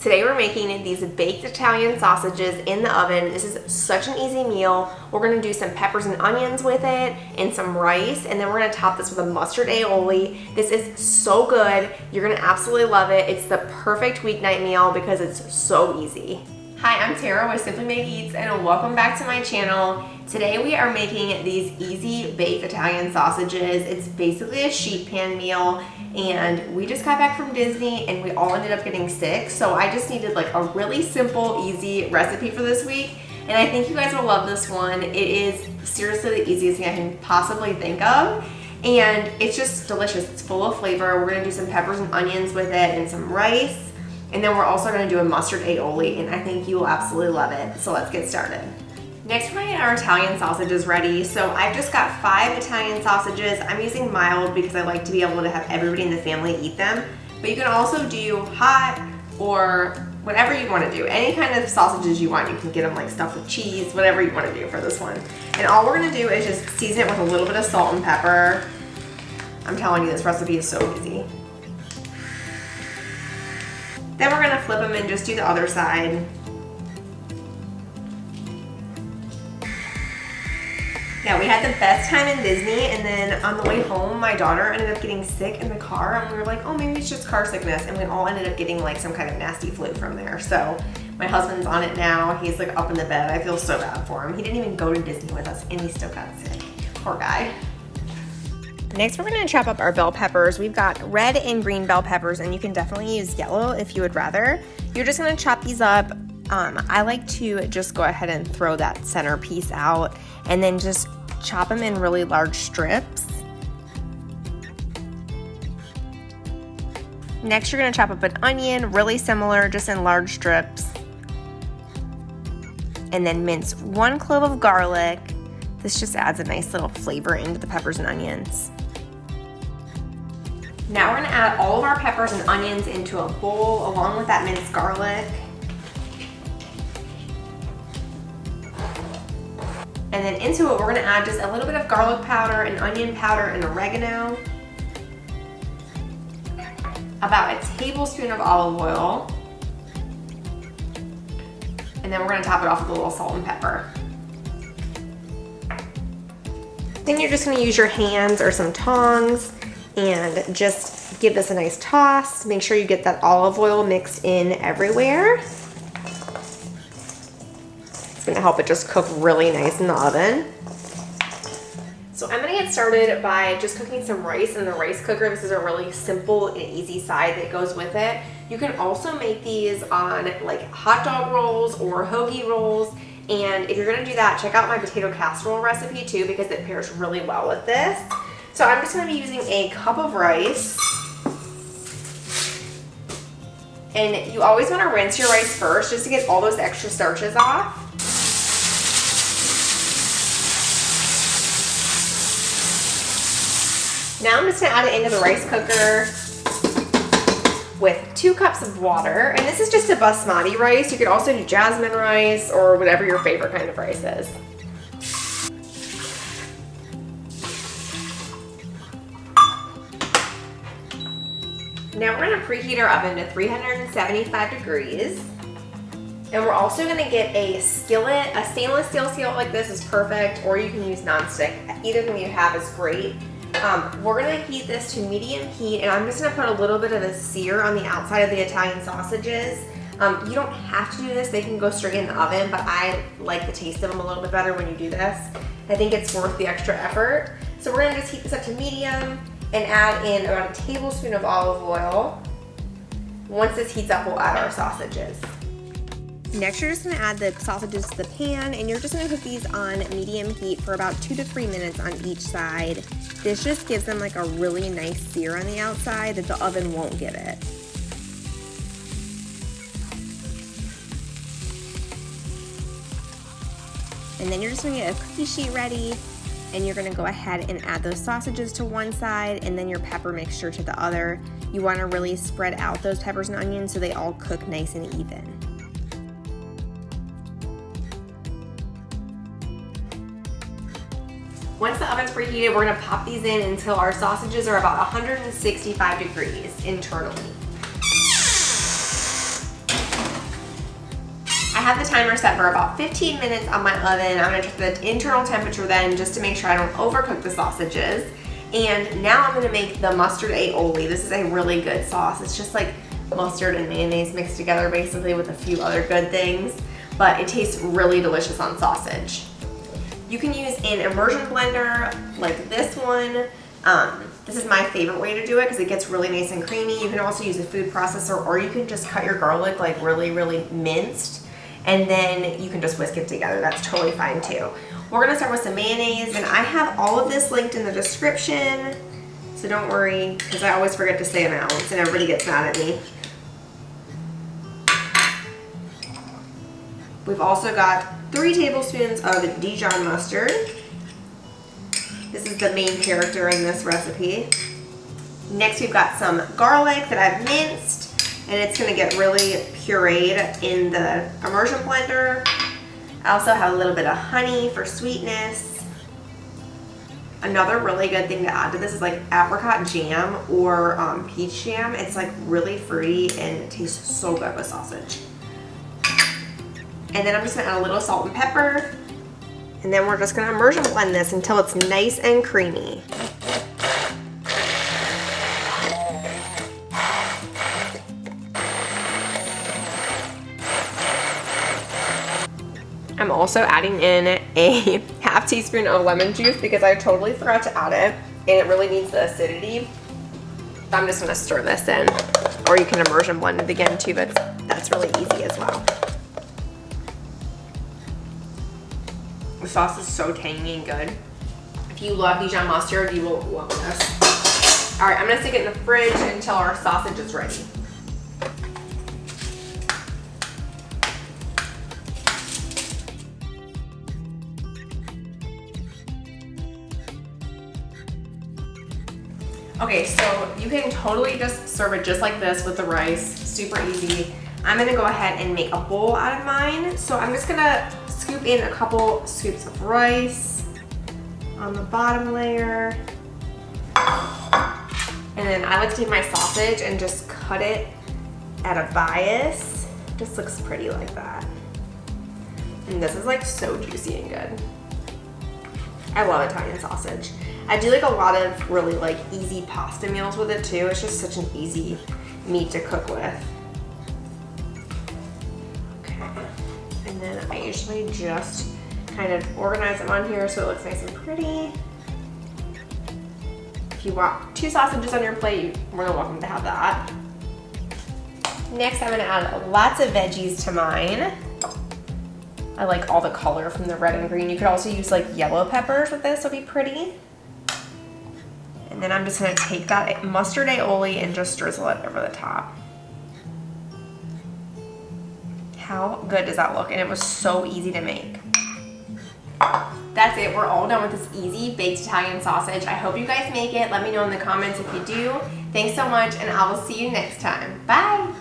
Today we're making these baked Italian sausages in the oven. This is such an easy meal. We're gonna do some peppers and onions with it and some rice, and then we're gonna top this with a mustard aioli. This is so good. You're gonna absolutely love it. It's the perfect weeknight meal because it's so easy. Hi, I'm Tara with Simply Made Eats, and welcome back to my channel. Today we are making these easy baked Italian sausages. It's basically a sheet pan meal, and we just got back from Disney and we all ended up getting sick, so I just needed like a really simple, easy recipe for this week, and I think you guys will love this one. It is seriously the easiest thing I can possibly think of, and it's just delicious. It's full of flavor. We're gonna do some peppers and onions with it and some rice. And then we're also gonna do a mustard aioli, and I think you will absolutely love it. So let's get started. Next, we're gonna get our Italian sausages ready. So I've just got 5 Italian sausages. I'm using mild because I like to be able to have everybody in the family eat them. But you can also do hot or whatever you wanna do. Any kind of sausages you want. You can get them like stuffed with cheese, whatever you wanna do for this one. And all we're gonna do is just season it with a little bit of salt and pepper. I'm telling you, this recipe is so easy. Then we're gonna flip them and just do the other side. Yeah, we had the best time in Disney, and then on the way home, my daughter ended up getting sick in the car, and we were like, oh, maybe it's just car sickness, and we all ended up getting like some kind of nasty flu from there. So my husband's on it now. He's like up in the bed. I feel so bad for him. He didn't even go to Disney with us, and he still got sick. Poor guy. Next, we're gonna chop up our bell peppers. We've got red and green bell peppers, and you can definitely use yellow if you would rather. You're just gonna chop these up. I like to just go ahead and throw that center piece out and then just chop them in really large strips. Next, you're gonna chop up an onion, really similar, just in large strips. And then mince 1 clove of garlic. This just adds a nice little flavor into the peppers and onions. Now we're gonna add all of our peppers and onions into a bowl along with that minced garlic. And then into it, we're gonna add just a little bit of garlic powder and onion powder and oregano. About a tablespoon of olive oil. And then we're gonna top it off with a little salt and pepper. Then you're just gonna use your hands or some tongs and just give this a nice toss. Make sure you get that olive oil mixed in everywhere. It's gonna help it just cook really nice in the oven. So I'm gonna get started by just cooking some rice in the rice cooker. This is a really simple and easy side that goes with it. You can also make these on like hot dog rolls or hoagie rolls. And if you're gonna do that, check out my potato casserole recipe too, because it pairs really well with this. So I'm just gonna be using a cup of rice. And you always wanna rinse your rice first just to get all those extra starches off. Now I'm just gonna add it into the rice cooker with 2 cups of water. And this is just a basmati rice. You could also do jasmine rice or whatever your favorite kind of rice is. Now we're gonna preheat our oven to 375 degrees. And we're also gonna get a skillet. A stainless steel skillet like this is perfect, or you can use nonstick. Either thing you have is great. We're gonna heat this to medium heat, and I'm just gonna put a little bit of a sear on the outside of the Italian sausages. You don't have to do this, they can go straight in the oven, but I like the taste of them a little bit better when you do this. I think it's worth the extra effort. So we're gonna just heat this up to medium and add in about a tablespoon of olive oil. Once this heats up, we'll add our sausages. Next, you're just gonna add the sausages to the pan, and you're just gonna cook these on medium heat for about 2 to 3 minutes on each side. This just gives them like a really nice sear on the outside that the oven won't give it. And then you're just gonna get a cookie sheet ready, and you're gonna go ahead and add those sausages to one side and then your pepper mixture to the other. You wanna really spread out those peppers and onions so they all cook nice and even. Once the oven's preheated, we're gonna pop these in until our sausages are about 165 degrees internally. have the timer set for about 15 minutes on my oven. I'm gonna check the internal temperature then just to make sure I don't overcook the sausages. And now I'm gonna make the mustard aioli. This is a really good sauce. It's just like mustard and mayonnaise mixed together basically with a few other good things, but it tastes really delicious on sausage. You can use an immersion blender like this one. This is my favorite way to do it because it gets really nice and creamy. You can also use a food processor, or you can just cut your garlic like really minced, and then you can just whisk it together. That's totally fine too. We're gonna start with some mayonnaise, and I have all of this linked in the description, so don't worry, because I always forget to say amounts and everybody gets mad at me. We've also got 3 tablespoons of Dijon mustard. This is the main character in this recipe. Next, we've got some garlic that I've minced, and it's gonna get really pureed in the immersion blender. I also have a little bit of honey for sweetness. Another really good thing to add to this is like apricot jam or peach jam. It's like really fruity and it tastes so good with sausage. And then I'm just gonna add a little salt and pepper. And then we're just gonna immersion blend this until it's nice and creamy. I'm also adding in a half teaspoon of lemon juice because I totally forgot to add it, and it really needs the acidity. So I'm just gonna stir this in, or you can immersion blend it again too, but that's really easy as well. The sauce is so tangy and good. If you love Dijon mustard, you will love this. All right, I'm gonna stick it in the fridge until our sausage is ready. Okay, so you can totally just serve it just like this with the rice, super easy. I'm gonna go ahead and make a bowl out of mine. So I'm just gonna scoop in a couple scoops of rice on the bottom layer. And then I like to take my sausage and just cut it at a bias. Just looks pretty like that. And this is like so juicy and good. I love Italian sausage. I do like a lot of really like easy pasta meals with it too. It's just such an easy meat to cook with. And then I usually just kind of organize them on here so it looks nice and pretty. If you want 2 sausages on your plate, you're more than welcome to have that. Next, I'm gonna add lots of veggies to mine. I like all the color from the red and green. You could also use like yellow peppers with this, would be pretty. And then I'm just gonna take that mustard aioli and just drizzle it over the top. How good does that look? And it was so easy to make. That's it, we're all done with this easy baked Italian sausage. I hope you guys make it. Let me know in the comments if you do. Thanks so much, and I will see you next time. Bye.